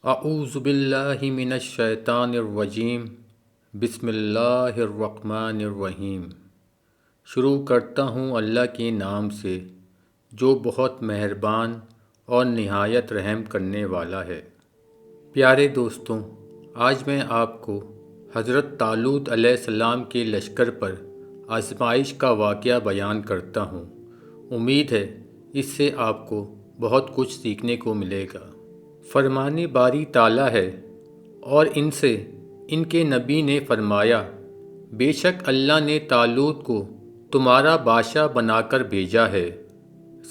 اعوذ باللہ من الشیطان الرجیم، بسم اللہ الرحمن الرحیم۔ شروع کرتا ہوں اللہ کے نام سے جو بہت مہربان اور نہایت رحم کرنے والا ہے۔ پیارے دوستوں، آج میں آپ کو حضرت طالوت علیہ السلام کے لشکر پر آزمائش کا واقعہ بیان کرتا ہوں۔ امید ہے اس سے آپ کو بہت کچھ سیکھنے کو ملے گا۔ فرمانے باری تعالیٰ ہے اور ان سے ان کے نبی نے فرمایا، بے شک اللہ نے طالوت کو تمہارا بادشاہ بنا کر بھیجا ہے۔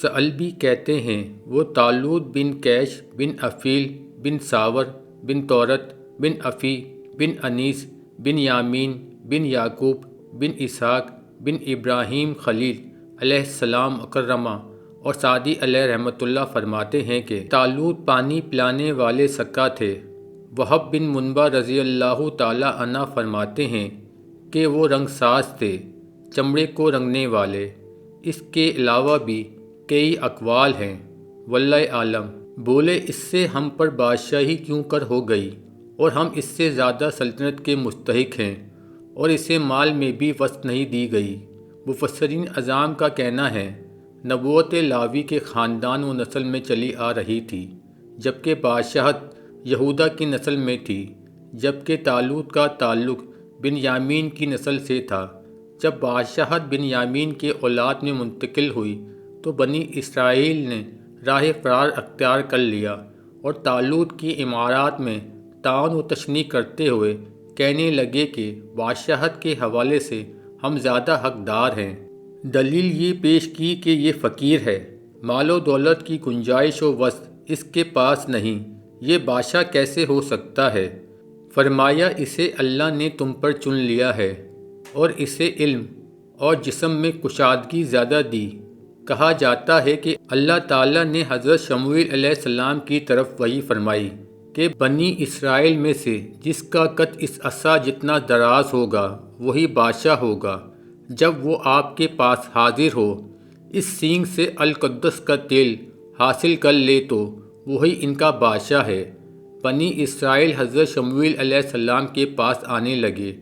ثعلبی کہتے ہیں وہ طالوت بن کیش بن افیل بن ساور بن تورت بن افی بن انیس بن یامین بن یعقوب بن اسحاق بن ابراہیم خلیل علیہ السلام مکرمہ اور سعدی علیہ رحمۃ اللہ فرماتے ہیں کہ طالوت پانی پلانے والے سکا تھے۔ وہب بن منبع رضی اللہ تعالی عنہ فرماتے ہیں کہ وہ رنگ ساز تھے، چمڑے کو رنگنے والے۔ اس کے علاوہ بھی کئی اقوال ہیں، واللہ عالم۔ بولے اس سے ہم پر بادشاہی کیوں کر ہو گئی اور ہم اس سے زیادہ سلطنت کے مستحق ہیں اور اسے مال میں بھی وسعت نہیں دی گئی۔ مفسرین اعظام کا کہنا ہے نبوت لاوی کے خاندان و نسل میں چلی آ رہی تھی، جبکہ بادشاہت یہودا کی نسل میں تھی، جبکہ طالوت کا تعلق بن یامین کی نسل سے تھا۔ جب بادشاہت بن یامین کے اولاد میں منتقل ہوئی تو بنی اسرائیل نے راہ فرار اختیار کر لیا اور طالوت کی امارات میں طعن و تشنیع کرتے ہوئے کہنے لگے کہ بادشاہت کے حوالے سے ہم زیادہ حقدار ہیں۔ دلیل یہ پیش کی کہ یہ فقیر ہے، مال و دولت کی گنجائش و وسعت اس کے پاس نہیں، یہ بادشاہ کیسے ہو سکتا ہے؟ فرمایا اسے اللہ نے تم پر چن لیا ہے اور اسے علم اور جسم میں کشادگی زیادہ دی۔ کہا جاتا ہے کہ اللہ تعالیٰ نے حضرت شموئیل علیہ السلام کی طرف وحی فرمائی کہ بنی اسرائیل میں سے جس کا قد اس عصا جتنا دراز ہوگا وہی بادشاہ ہوگا۔ جب وہ آپ کے پاس حاضر ہو، اس سینگ سے القدس کا تیل حاصل کر لے تو وہی ان کا بادشاہ ہے۔ بنی اسرائیل حضرت شموئیل علیہ السلام کے پاس آنے لگے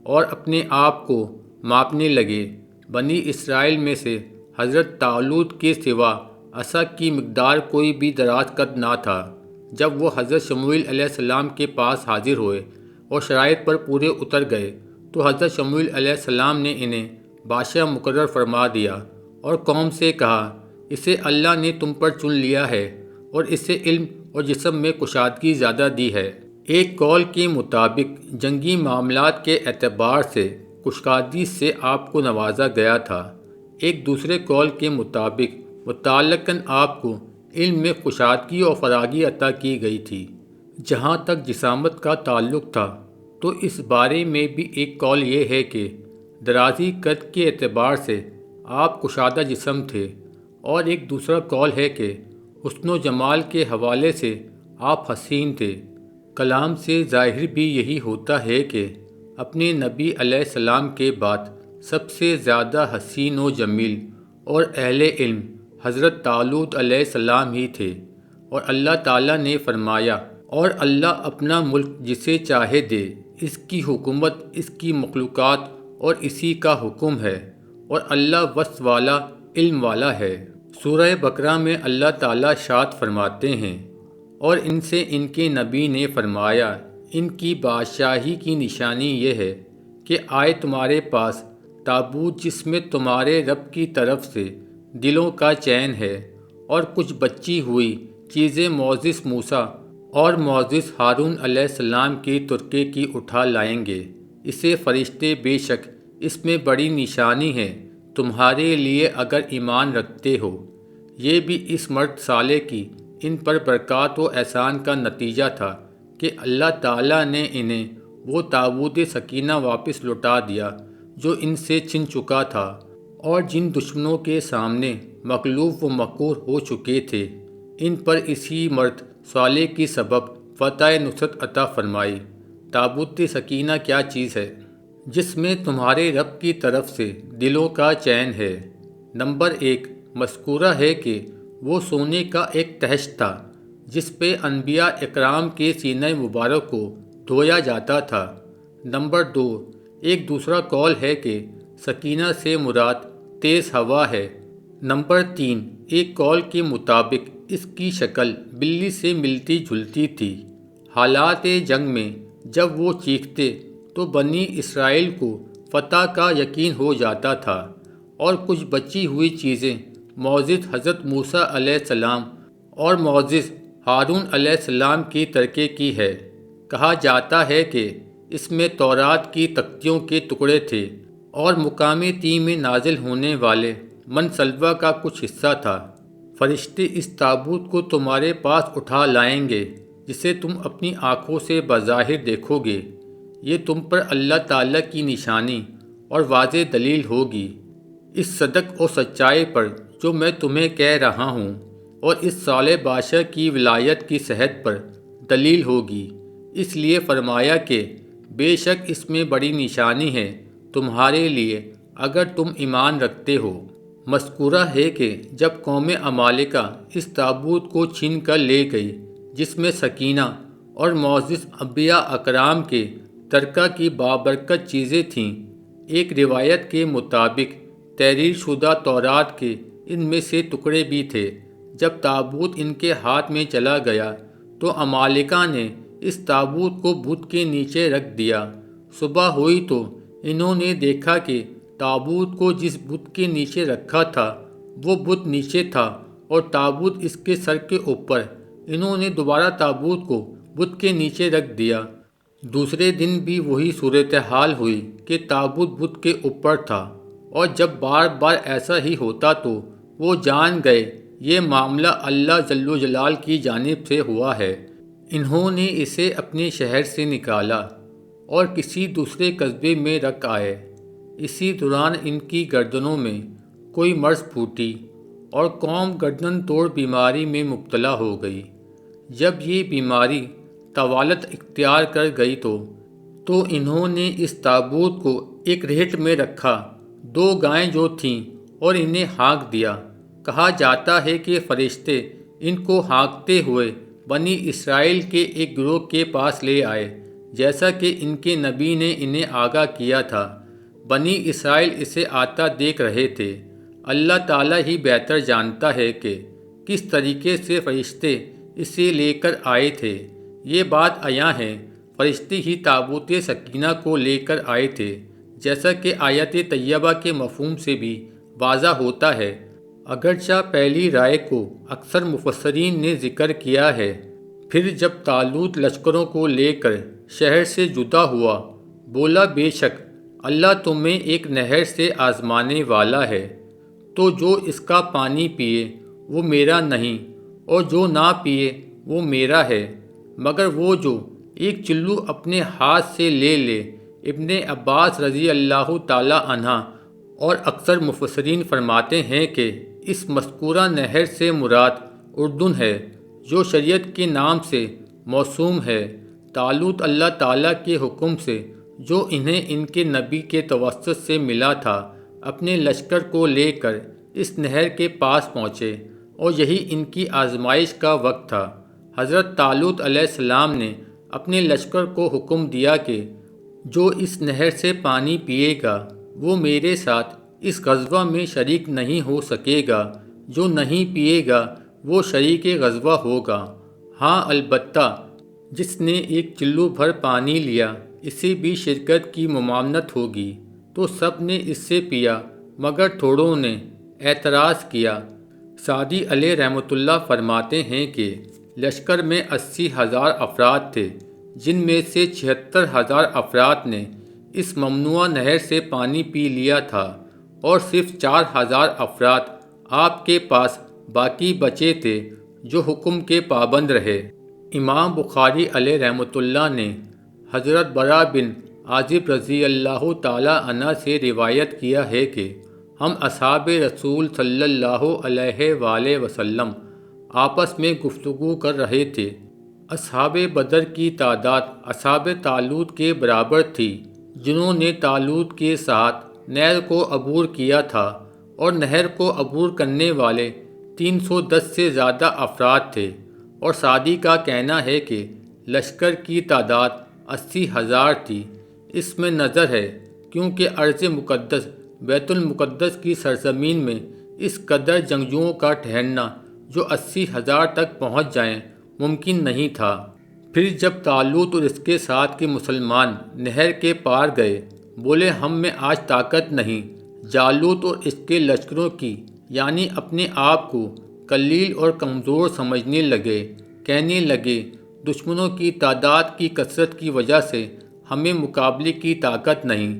اور اپنے آپ کو ماپنے لگے۔ بنی اسرائیل میں سے حضرت طالوت کے سوا عصا کی مقدار کوئی بھی دراز قد نہ تھا۔ جب وہ حضرت شموئیل علیہ السلام کے پاس حاضر ہوئے اور شرائط پر پورے اتر گئے تو حضرت شموئیل علیہ السلام نے انہیں بادشاہ مقرر فرما دیا اور قوم سے کہا، اسے اللہ نے تم پر چن لیا ہے اور اسے علم اور جسم میں کشادگی زیادہ دی ہے۔ ایک قول کے مطابق جنگی معاملات کے اعتبار سے کشادگی سے آپ کو نوازا گیا تھا۔ ایک دوسرے قول کے مطابق متعلقاً آپ کو علم میں کشادگی اور فراغی عطا کی گئی تھی۔ جہاں تک جسامت کا تعلق تھا تو اس بارے میں بھی ایک قول یہ ہے کہ درازی قد کے اعتبار سے آپ کشادہ جسم تھے، اور ایک دوسرا قول ہے کہ حسن و جمال کے حوالے سے آپ حسین تھے۔ کلام سے ظاہر بھی یہی ہوتا ہے کہ اپنے نبی علیہ السلام کے بعد سب سے زیادہ حسین و جمیل اور اہل علم حضرت طالوت علیہ السلام ہی تھے، اور اللہ تعالیٰ نے فرمایا، اور اللہ اپنا ملک جسے چاہے دے، اس کی حکومت اس کی مخلوقات اور اسی کا حکم ہے، اور اللہ وصف والا علم والا ہے۔ سورہ بقرہ میں اللہ تعالیٰ ارشاد فرماتے ہیں، اور ان سے ان کے نبی نے فرمایا، ان کی بادشاہی کی نشانی یہ ہے کہ آئے تمہارے پاس تابوت جس میں تمہارے رب کی طرف سے دلوں کا چین ہے، اور کچھ بچی ہوئی چیزیں معزز موسیٰ اور معزز ہارون علیہ السلام کی ترکے کی اٹھا لائیں گے۔ اسے فرشتے بے شک اس میں بڑی نشانی ہے تمہارے لیے اگر ایمان رکھتے ہو۔ یہ بھی اس مرد صالح کی ان پر برکات و احسان کا نتیجہ تھا کہ اللہ تعالیٰ نے انہیں وہ تابوت سکینہ واپس لوٹا دیا جو ان سے چھن چکا تھا اور جن دشمنوں کے سامنے مغلوب و مقہور ہو چکے تھے، ان پر اسی مرد صالح کی سبب فتح نصرت عطا فرمائی۔ تابوت سکینہ کیا چیز ہے؟ جس میں تمہارے رب کی طرف سے دلوں کا چین ہے۔ نمبر 1 مذکورہ ہے کہ وہ سونے کا ایک تحش تھا جس پہ انبیاء اکرام کے سینہ مبارک کو دھویا جاتا تھا۔ نمبر 2، ایک دوسرا قول ہے کہ سکینہ سے مراد تیز ہوا ہے۔ نمبر 3، ایک قول کے مطابق اس کی شکل بلی سے ملتی جلتی تھی۔ حالات جنگ میں جب وہ چیختے تو بنی اسرائیل کو فتح کا یقین ہو جاتا تھا، اور کچھ بچی ہوئی چیزیں معزز حضرت موسیٰ علیہ السلام اور معزز ہارون علیہ السلام کی ترکے کی ہے۔ کہا جاتا ہے کہ اس میں تورات کی تختیوں کے ٹکڑے تھے اور مقام تی میں نازل ہونے والے منصلبہ کا کچھ حصہ تھا۔ فرشتے اس تابوت کو تمہارے پاس اٹھا لائیں گے جسے تم اپنی آنکھوں سے بظاہر دیکھو گے۔ یہ تم پر اللہ تعالیٰ کی نشانی اور واضح دلیل ہوگی، اس صدق اور سچائی پر جو میں تمہیں کہہ رہا ہوں، اور اس صالح بادشاہ کی ولایت کی صحت پر دلیل ہوگی۔ اس لیے فرمایا کہ بے شک اس میں بڑی نشانی ہے تمہارے لیے اگر تم ایمان رکھتے ہو۔ مذکورہ ہے کہ جب قوم عمالقہ اس تابوت کو چھین کر لے گئی جس میں سکینہ اور معزز انبیاء اکرام کے ترکہ کی بابرکت چیزیں تھیں، ایک روایت کے مطابق تحریر شدہ تورات کے ان میں سے ٹکڑے بھی تھے۔ جب تابوت ان کے ہاتھ میں چلا گیا تو عمالقہ نے اس تابوت کو بت کے نیچے رکھ دیا۔ صبح ہوئی تو انہوں نے دیکھا کہ تابوت کو جس بت کے نیچے رکھا تھا وہ بت نیچے تھا اور تابوت اس کے سر کے اوپر۔ انہوں نے دوبارہ تابوت کو بت کے نیچے رکھ دیا۔ دوسرے دن بھی وہی صورتحال ہوئی کہ تابوت بت کے اوپر تھا، اور جب بار بار ایسا ہی ہوتا تو وہ جان گئے یہ معاملہ اللہ جل و جلال کی جانب سے ہوا ہے۔ انہوں نے اسے اپنے شہر سے نکالا اور کسی دوسرے قصبے میں رکھ آئے۔ اسی دوران ان کی گردنوں میں کوئی مرض پھوٹی اور قوم گردن توڑ بیماری میں مبتلا ہو گئی۔ جب یہ بیماری طوالت اختیار کر گئی تو انہوں نے اس تابوت کو ایک ریٹ میں رکھا، 2 گائیں جو تھیں، اور انہیں ہانک دیا۔ کہا جاتا ہے کہ فرشتے ان کو ہانکتے ہوئے بنی اسرائیل کے ایک گروہ کے پاس لے آئے، جیسا کہ ان کے نبی نے انہیں آگاہ کیا تھا۔ بنی اسرائیل اسے آتا دیکھ رہے تھے۔ اللہ تعالیٰ ہی بہتر جانتا ہے کہ کس طریقے سے فرشتے اسے لے کر آئے تھے۔ یہ بات عیاں ہے، فرشتے ہی تابوت سکینہ کو لے کر آئے تھے، جیسا کہ آیت طیبہ کے مفہوم سے بھی واضح ہوتا ہے، اگرچہ پہلی رائے کو اکثر مفسرین نے ذکر کیا ہے۔ پھر جب طالوت لشکروں کو لے کر شہر سے جدا ہوا، بولا بے شک اللہ تمہیں ایک نہر سے آزمانے والا ہے، تو جو اس کا پانی پیے وہ میرا نہیں، اور جو نہ پیے وہ میرا ہے، مگر وہ جو ایک چلو اپنے ہاتھ سے لے لے۔ ابن عباس رضی اللہ تعالی عنہ اور اکثر مفسرین فرماتے ہیں کہ اس مذکورہ نہر سے مراد اردن ہے، جو شریعت کے نام سے موسوم ہے۔ طالوت اللہ تعالیٰ کے حکم سے جو انہیں ان کے نبی کے توسط سے ملا تھا، اپنے لشکر کو لے کر اس نہر کے پاس پہنچے، اور یہی ان کی آزمائش کا وقت تھا۔ حضرت طالوت علیہ السلام نے اپنے لشکر کو حکم دیا کہ جو اس نہر سے پانی پیے گا وہ میرے ساتھ اس غزوہ میں شریک نہیں ہو سکے گا، جو نہیں پیے گا وہ شریک غزوہ ہوگا۔ ہاں البتہ جس نے ایک چلو بھر پانی لیا اسے بھی شرکت کی ممانعت ہوگی۔ تو سب نے اس سے پیا مگر تھوڑوں نے اعتراض کیا۔ سعدی علیہ رحمۃ اللہ فرماتے ہیں کہ لشکر میں 80,000 افراد تھے، جن میں سے 76,000 افراد نے اس ممنوعہ نہر سے پانی پی لیا تھا، اور صرف 4,000 افراد آپ کے پاس باقی بچے تھے جو حکم کے پابند رہے۔ امام بخاری علیہ رحمۃ اللہ نے حضرت برا بن عازب رضی اللہ تعالی عنہ سے روایت کیا ہے کہ ہم اصحاب رسول صلی اللہ علیہ وآلہ وسلم آپس میں گفتگو کر رہے تھے۔ اصحاب بدر کی تعداد اصحاب طالوت کے برابر تھی، جنہوں نے طالوت کے ساتھ نہر کو عبور کیا تھا، اور نہر کو عبور کرنے والے 310 سے زیادہ افراد تھے، اور سعدی کا کہنا ہے کہ لشکر کی تعداد 80,000 تھی۔ اس میں نظر ہے کیونکہ ارض مقدس بیت المقدس کی سرزمین میں اس قدر جنگجوؤں کا ٹھہرنا جو 80,000 تک پہنچ جائیں ممکن نہیں تھا۔ پھر جب طالوت اور اس کے ساتھ کے مسلمان نہر کے پار گئے، بولے ہم میں آج طاقت نہیں۔ جالوت اور اس کے لشکروں کی یعنی اپنے آپ کو قلیل اور کمزور سمجھنے لگے، کہنے لگے دشمنوں کی تعداد کی کثرت کی وجہ سے ہمیں مقابلے کی طاقت نہیں۔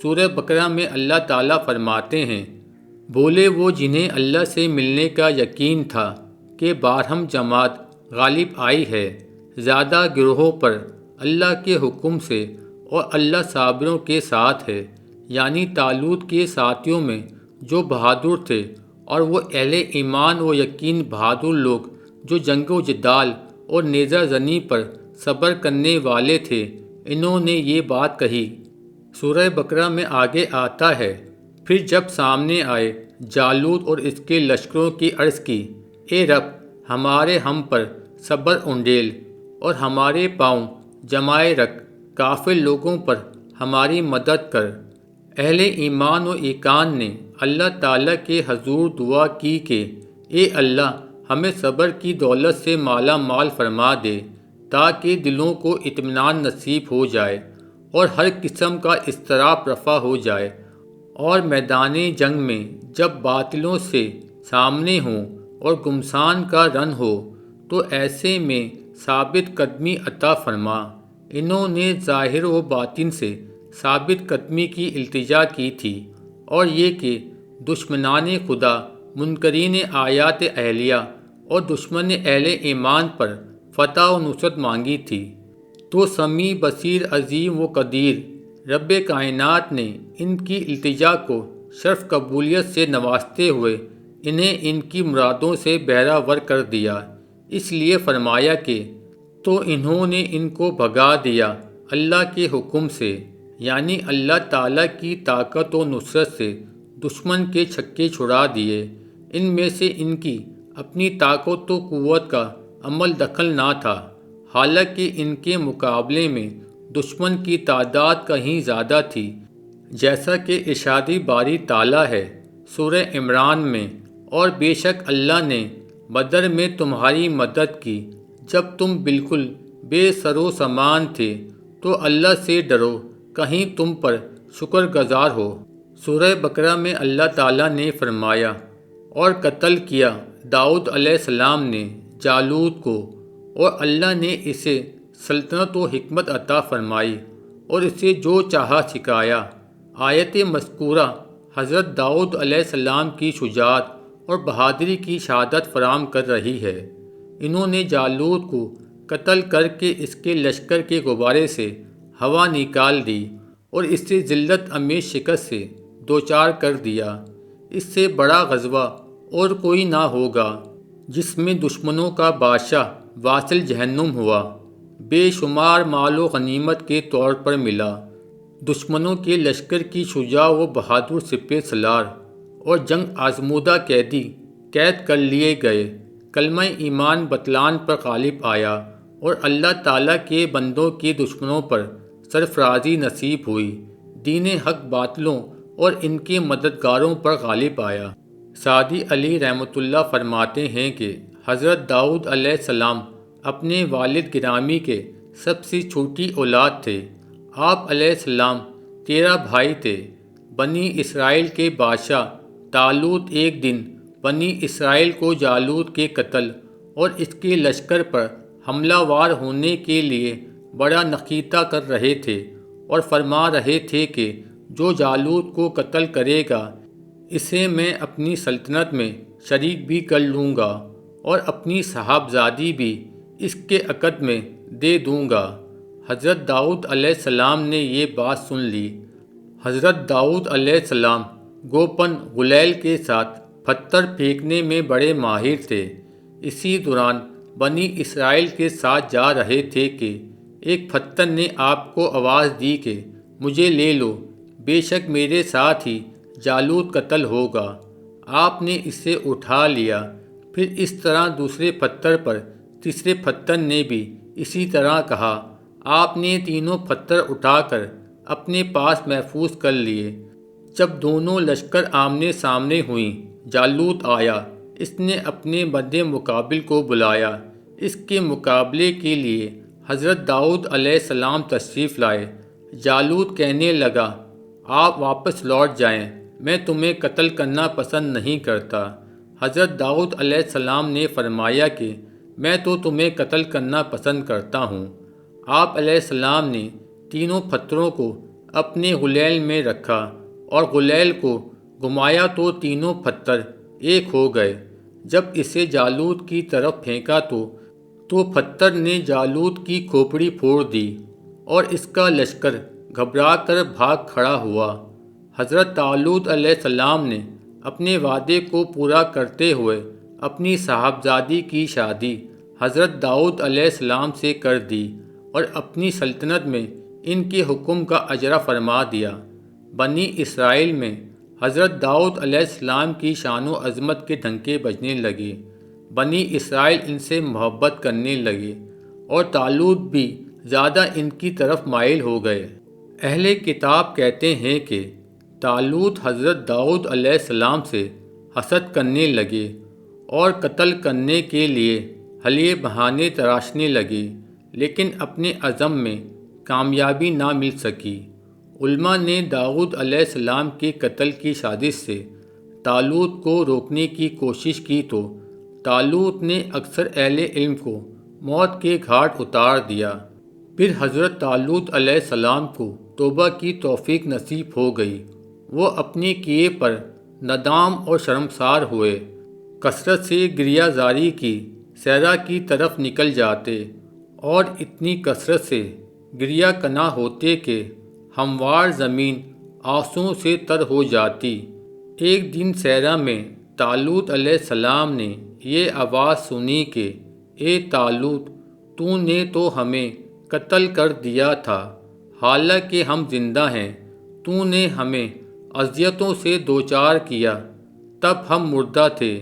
سورہ بقرہ میں اللہ تعالیٰ فرماتے ہیں، بولے وہ جنہیں اللہ سے ملنے کا یقین تھا کہ باہم جماعت غالب آئی ہے، زیادہ گروہوں پر اللہ کے حکم سے، اور اللہ صابروں کے ساتھ ہے۔ یعنی طالوت کے ساتھیوں میں جو بہادر تھے اور وہ اہل ایمان و یقین بہادر لوگ جو جنگ و جدال اور نیزہ زنی پر صبر کرنے والے تھے، انہوں نے یہ بات کہی۔ سورہ بقرہ میں آگے آتا ہے، پھر جب سامنے آئے جالوت اور اس کے لشکروں کی عرض کی، اے رب ہمارے ہم پر صبر انڈیل اور ہمارے پاؤں جمائے رکھ، کافر لوگوں پر ہماری مدد کر۔ اہل ایمان و ایقان نے اللہ تعالیٰ کے حضور دعا کی کہ اے اللہ ہمیں صبر کی دولت سے مالا مال فرما دے تاکہ دلوں کو اطمینان نصیب ہو جائے اور ہر قسم کا اضطراب رفع ہو جائے، اور میدان جنگ میں جب باطلوں سے سامنے ہوں اور گمسان کا رن ہو تو ایسے میں ثابت قدمی عطا فرما۔ انہوں نے ظاہر و باطن سے ثابت قدمی کی التجا کی تھی، اور یہ کہ دشمنان خدا منکرین آیات اہلیہ اور دشمن اہل ایمان پر فتح و نصرت مانگی تھی۔ تو سمیع بصیر عظیم و قدیر رب کائنات نے ان کی التجا کو شرف قبولیت سے نوازتے ہوئے انہیں ان کی مرادوں سے بہرہ ور کر دیا۔ اس لیے فرمایا کہ تو انہوں نے ان کو بھگا دیا اللہ کے حکم سے، یعنی اللہ تعالیٰ کی طاقت و نصرت سے دشمن کے چھکے چھڑا دیے۔ ان میں سے ان کی اپنی طاقت و قوت کا عمل دخل نہ تھا، حالانکہ ان کے مقابلے میں دشمن کی تعداد کہیں زیادہ تھی، جیسا کہ ارشاد باری تعالیٰ ہے سورہ عمران میں، اور بے شک اللہ نے بدر میں تمہاری مدد کی جب تم بالکل بے سر و سامان تھے، تو اللہ سے ڈرو کہیں تم پر شکر گزار ہو۔ سورہ بقرہ میں اللہ تعالیٰ نے فرمایا، اور قتل کیا داؤد علیہ السلام نے جالوت کو، اور اللہ نے اسے سلطنت و حکمت عطا فرمائی اور اسے جو چاہا سکھایا۔ آیت مذکورہ حضرت داؤد علیہ السلام کی شجاعت اور بہادری کی شہادت فراہم کر رہی ہے۔ انہوں نے جالوت کو قتل کر کے اس کے لشکر کے غبارے سے ہوا نکال دی اور اس سے ذلت امیز شکست سے دوچار کر دیا۔ اس سے بڑا غزوہ اور کوئی نہ ہوگا جس میں دشمنوں کا بادشاہ واصل جہنم ہوا، بے شمار مال و غنیمت کے طور پر ملا۔ دشمنوں کے لشکر کی شجاع و بہادر سپہ سالار اور جنگ آزمودہ قیدی قید کر لیے گئے، کلمہ ایمان بتلان پر غالب آیا، اور اللہ تعالیٰ کے بندوں کے دشمنوں پر سرفرازی نصیب ہوئی، دین حق باطلوں اور ان کے مددگاروں پر غالب آیا۔ سعدی علی رحمۃ اللہ فرماتے ہیں کہ حضرت داؤد علیہ السلام اپنے والد گرامی کے سب سے چھوٹی اولاد تھے۔ آپ علیہ السلام 13 بھائی تھے۔ بنی اسرائیل کے بادشاہ طالوت ایک دن بنی اسرائیل کو جالوت کے قتل اور اس کے لشکر پر حملہ وار ہونے کے لیے بڑا نخیتہ کر رہے تھے، اور فرما رہے تھے کہ جو جالوت کو قتل کرے گا اسے میں اپنی سلطنت میں شریک بھی کر لوں گا اور اپنی صاحبزادی بھی اس کے عقد میں دے دوں گا۔ حضرت داؤد علیہ السلام نے یہ بات سن لی۔ حضرت داؤد علیہ السلام گوپن غلیل کے ساتھ پتھر پھینکنے میں بڑے ماہر تھے۔ اسی دوران بنی اسرائیل کے ساتھ جا رہے تھے کہ ایک پتھر نے آپ کو آواز دی کہ مجھے لے لو، بے شک میرے ساتھ ہی جالوت قتل ہوگا۔ آپ نے اسے اٹھا لیا، پھر اس طرح دوسرے پتھر پر تیسرے پتھر نے بھی اسی طرح کہا۔ آپ نے تینوں پتھر اٹھا کر اپنے پاس محفوظ کر لیے۔ جب دونوں لشکر آمنے سامنے ہوئیں، جالوت آیا۔ اس نے اپنے مد مقابل کو بلایا۔ اس کے مقابلے کے لیے حضرت داؤد علیہ السلام تشریف لائے۔ جالوت کہنے لگا، آپ واپس لوٹ جائیں، میں تمہیں قتل کرنا پسند نہیں کرتا۔ حضرت داؤد علیہ السلام نے فرمایا کہ میں تو تمہیں قتل کرنا پسند کرتا ہوں۔ آپ علیہ السلام نے تینوں پتھروں کو اپنے غلیل میں رکھا اور غلیل کو گھمایا تو تینوں پتھر ایک ہو گئے۔ جب اسے جالوت کی طرف پھینکا تو پتھر نے جالوت کی کھوپڑی پھوڑ دی اور اس کا لشکر گھبرا کر بھاگ کھڑا ہوا۔ حضرت طالوت علیہ السلام نے اپنے وعدے کو پورا کرتے ہوئے اپنی صاحبزادی کی شادی حضرت داؤد علیہ السلام سے کر دی اور اپنی سلطنت میں ان کے حکم کا اجرا فرما دیا۔ بنی اسرائیل میں حضرت داؤد علیہ السلام کی شان و عظمت کے ڈنکے بجنے لگے۔ بنی اسرائیل ان سے محبت کرنے لگے اور طالوت بھی زیادہ ان کی طرف مائل ہو گئے۔ اہل کتاب کہتے ہیں کہ طالوت حضرت داؤد علیہ السلام سے حسد کرنے لگے اور قتل کرنے کے لیے حلیے بہانے تراشنے لگے، لیکن اپنے عزم میں کامیابی نہ مل سکی۔ علماء نے داؤد علیہ السلام کے قتل کی سازش سے طالوت کو روکنے کی کوشش کی تو طالوت نے اکثر اہل علم کو موت کے گھاٹ اتار دیا۔ پھر حضرت طالوت علیہ السلام کو توبہ کی توفیق نصیب ہو گئی۔ وہ اپنے کیے پر ندام اور شرمسار ہوئے، کثرت سے گریہ زاری کی، صحرا کی طرف نکل جاتے اور اتنی کثرت سے گریہ کنا ہوتے کہ ہموار زمین آنسوؤں سے تر ہو جاتی۔ ایک دن صحرا میں طالوت علیہ السلام نے یہ آواز سنی کہ اے طالوت، تو نے تو ہمیں قتل کر دیا تھا، حالانکہ ہم زندہ ہیں۔ تو نے ہمیں اذیتوں سے دوچار کیا، تب ہم مردہ تھے۔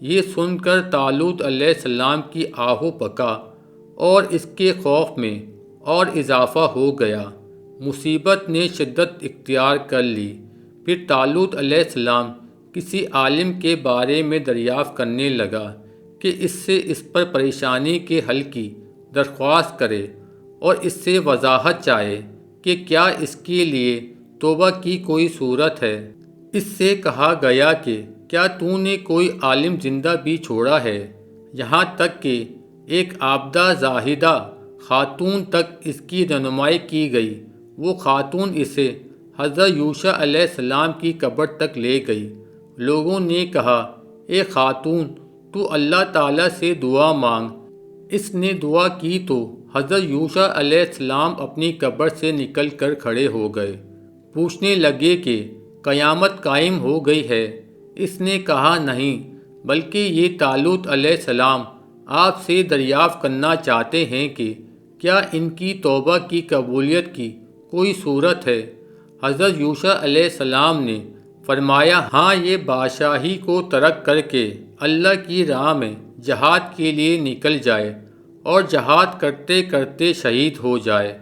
یہ سن کر طالوت علیہ السلام کی آہو پکا اور اس کے خوف میں اور اضافہ ہو گیا۔ مصیبت نے شدت اختیار کر لی۔ پھر طالوت علیہ السلام کسی عالم کے بارے میں دریافت کرنے لگا کہ اس سے اس پر پریشانی کے حل کی درخواست کرے اور اس سے وضاحت چاہے کہ کیا اس کے لیے توبہ کی کوئی صورت ہے۔ اس سے کہا گیا کہ کیا تو نے کوئی عالم زندہ بھی چھوڑا ہے؟ یہاں تک کہ ایک عابدہ زاہدہ خاتون تک اس کی رہنمائی کی گئی۔ وہ خاتون اسے حضرت یوشع علیہ السلام کی قبر تک لے گئی۔ لوگوں نے کہا، اے خاتون، تو اللہ تعالیٰ سے دعا مانگ۔ اس نے دعا کی تو حضرت یوشع علیہ السلام اپنی قبر سے نکل کر کھڑے ہو گئے۔ پوچھنے لگے کہ قیامت قائم ہو گئی ہے؟ اس نے کہا نہیں، بلکہ یہ طالوت علیہ السلام آپ سے دریافت کرنا چاہتے ہیں کہ کیا ان کی توبہ کی قبولیت کی کوئی صورت ہے؟ حضرت یوشع علیہ السلام نے فرمایا، ہاں، یہ بادشاہی کو ترک کر کے اللہ کی راہ میں جہاد کے لیے نکل جائے اور جہاد کرتے کرتے شہید ہو جائے۔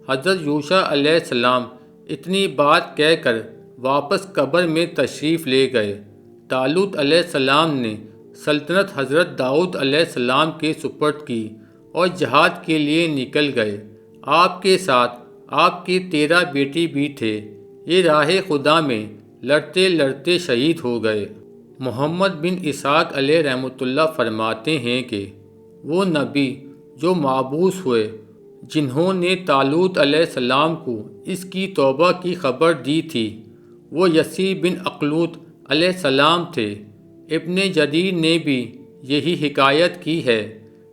حضرت یوشع علیہ السلام اتنی بات کہہ کر واپس قبر میں تشریف لے گئے۔ طالوت علیہ السلام نے سلطنت حضرت داؤد علیہ السلام کے سپرد کی اور جہاد کے لیے نکل گئے۔ آپ کے ساتھ آپ کے 13 بیٹے بھی تھے۔ یہ راہ خدا میں لڑتے لڑتے شہید ہو گئے۔ محمد بن اسحاق علیہ رحمۃ اللہ فرماتے ہیں کہ وہ نبی جو مبعوث ہوئے جنہوں نے طالوت علیہ السلام کو اس کی توبہ کی خبر دی تھی، وہ یسی بن اخلوط علیہ السلام تھے۔ ابن جریر نے بھی یہی حکایت کی ہے۔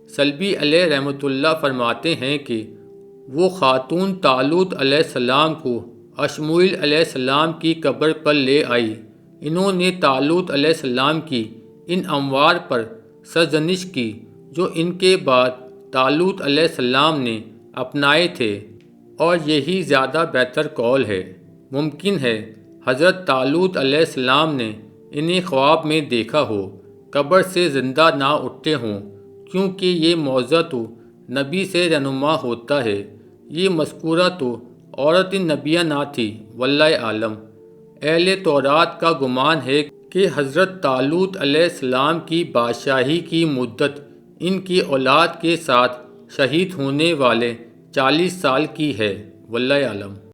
سلبی علیہ رحمۃ اللہ فرماتے ہیں کہ وہ خاتون طالوت علیہ السلام کو اشموئیل علیہ السلام کی قبر پر لے آئی۔ انہوں نے طالوت علیہ السلام کی ان اموار پر سرزنش کی جو ان کے بعد طالوت علیہ السلام نے اپنائے تھے، اور یہی زیادہ بہتر قول ہے۔ ممکن ہے حضرت طالوت علیہ السلام نے انہیں خواب میں دیکھا ہو، قبر سے زندہ نہ اٹھے ہوں، کیونکہ یہ موضوع تو نبی سے رہنما ہوتا ہے۔ یہ مذکورہ تو عورت نبیہ نہ تھی، واللہ عالم۔ اہل تورات کا گمان ہے کہ حضرت طالوت علیہ السلام کی بادشاہی کی مدت ان کی اولاد کے ساتھ شہید ہونے والے 40 سال کی ہے، واللہ عالم۔